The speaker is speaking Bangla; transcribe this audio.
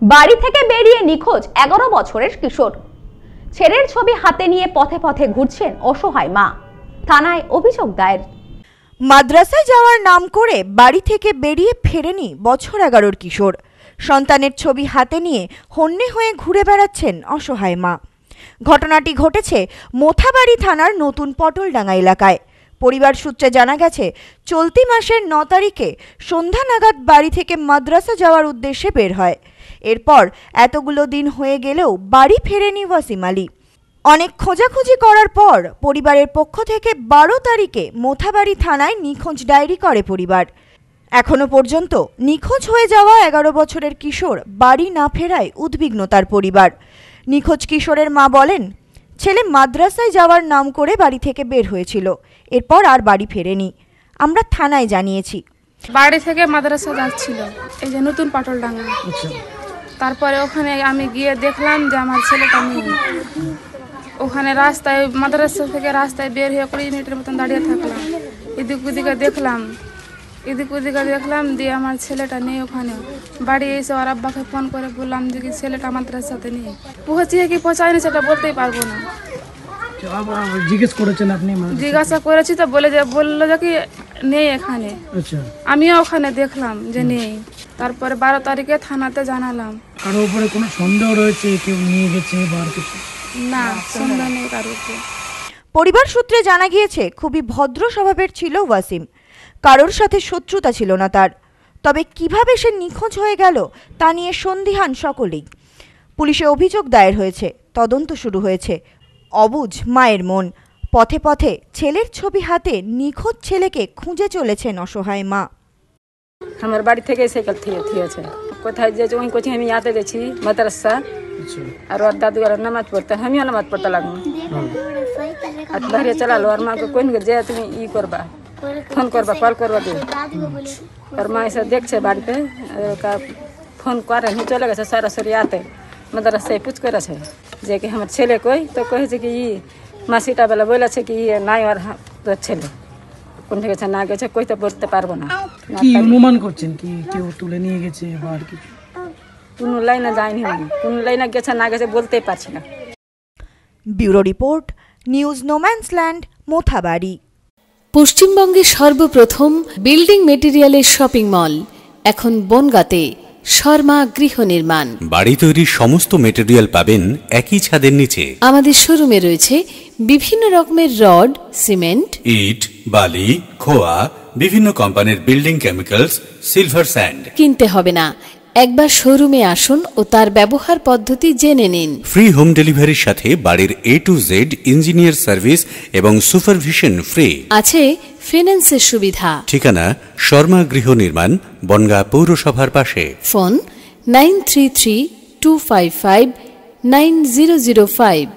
বাড়ি থেকে বেরিয়ে নিখোঁজ 11 বছরের কিশোর। ছেলের ছবি হাতে নিয়ে পথে পথে ঘুরছেন অসহায় মা। থানায় অভিযোগ দায়ের। মাদ্রাসায় যাওয়ার নাম করে বাড়ি থেকে বেরিয়ে ফেরেনি বছর 11-র কিশোর। সন্তানের ছবি হাতে নিয়ে হন্যে হয়ে ঘুরে বেড়াচ্ছেন অসহায় মা। ঘটনাটি ঘটেছে মোথাবাড়ি থানার নতুন পটলডাঙ্গা এলাকায়। পরিবার সূত্রে জানা গেছে, চলতি মাসের 9 তারিখে সন্ধ্যা নাগাদ বাড়ি থেকে মাদ্রাসা যাওয়ার উদ্দেশ্যে বের হয়। এরপর এতগুলো দিন হয়ে গেলেও বাড়ি ফেরেনি ওয়াসিম আলী। অনেক খোঁজাখুঁজি করার পর পরিবারের পক্ষ থেকে 12 তারিখে মোথাবাড়ি থানায় নিখোঁজ ডায়েরি করে পরিবার। এখনো পর্যন্ত নিখোঁজ হয়ে যাওয়া 11 বছরের কিশোর বাড়ি না ফেরায় উদ্বিগ্ন তার পরিবার। নিখোঁজ কিশোরের মা বলেন, ছেলে মাদ্রাসায় যাওয়ার নাম করে বাড়ি থেকে বের হয়েছিল, এরপর আর বাড়ি ফেরেনি। আমরা থানায় জানিয়েছি। বাড়ি থেকে মাদ্রাসা যাচ্ছিল, এই যে নতুন পটলডাঙ্গা। তারপরে ওখানে আমি গিয়ে দেখলাম যে আমার ছেলেটা নেই। ওখানে রাস্তায় মাদ্রাসা থেকে রাস্তায় বের হয়ে 20 মিনিটের মতন দাঁড়িয়ে থাকলাম। এদিক ওদিকে দেখলাম দিয়ে আমার ছেলেটা নেই ওখানে। বাড়ি এসে ওর আব্বাকে ফোন করে বললাম যে কি ছেলেটা মাদ্রাসাতে নেই। পৌঁছিয়ে কি পৌঁছায়নি সেটা বলতেই পারবো না। জিজ্ঞাসা করেছি তো বললো যে কি নেই এখানে। আমিও ওখানে দেখলাম যে নেই। তারপরে 12 তারিখে থানাতে জানালাম। কারোর উপরে কোনো সন্দেহ রয়েছে, কেউ নিয়ে গেছে বা কিছু? না, সন্দেহ নেই কারোর উপরে। পরিবার সূত্রে জানা গিয়েছে, খুবই ভদ্র স্বভাবের ছিল ওয়াসিম। কারোর সাথে শত্রুতা ছিল না তার। তবে কিভাবে সে নিখোঁজ হয়ে গেল তা নিয়ে সন্দিহান সকলেই। পুলিশে অভিযোগ দায়ের হয়েছে, তদন্ত শুরু হয়েছে। অবুঝ মায়ের মন। পথে পথে ছেলের ছবি হাতে নিখোঁজ ছেলেকে খুঁজে চলেছেন অসহায় মা। আমার বাড়ি থেকে সাইকেল থিয়েছে কোথায় যে ওই কোচিং আমি ইয়াতে গেছি মাদ্রাসা। আর ওর দাদু আর নামাজ পড়তে, আমিও নামাজ পড়তে লাগবো। আর বাইরে চালালো। আর মাকে কোন যে তুমি ই করবা, ফোন করবা, কল করবা দিয়ে। আর মা এসে দেখছে বাড়িতে, ফোন করে নি চলে গেছে সরাসরি আতে মাদ্রাসায় পুছ করেছে যে কি আমার ছেলে কই। তো কয়েছে কি মাসিটা বেলা বলেছে কি নাই আর তোর ছেলে কোন গেছে না গেছে কইতে বলতে পারবো না। কি অনুমান করছেন, কি কেউ তুলে নিয়ে গেছে বা আর কিছু? কোন লাইনে যায়নি, কোন লাইনে গেছে না গেছে বলতেই পারছি না। Bureau report, news no man's land, Mothabari. পশ্চিমবঙ্গের সর্বপ্রথম বিল্ডিং মেটেরিয়ালের শপিং মল এখন বনগাঁতে। শর্মা গৃহ নির্মাণ। বাড়ি তৈরির সমস্ত মেটেরিয়াল পাবেন একই ছাদের নিচে। আমাদের শোরুমে রয়েছে বিভিন্ন রকমের রড, সিমেন্ট, ইট, বালি, খোয়া, বিভিন্ন কোম্পানির বিল্ডিং কেমিক্যালস, সিলভার স্যান্ড। কিনতে হবে না, একবার শোরুমে আসুন ও তার ব্যবহার পদ্ধতি জেনে নিন। ফ্রি হোম ডেলিভারির সাথে বাড়ির A to Z engineer service এবং সুপারভিশন ফ্রি। আছে ফিন্যান্সের সুবিধা। ঠিকানা শর্মা গৃহ নির্মাণ, বনগাঁ পৌরসভার পাশে। ফোন 9332559005।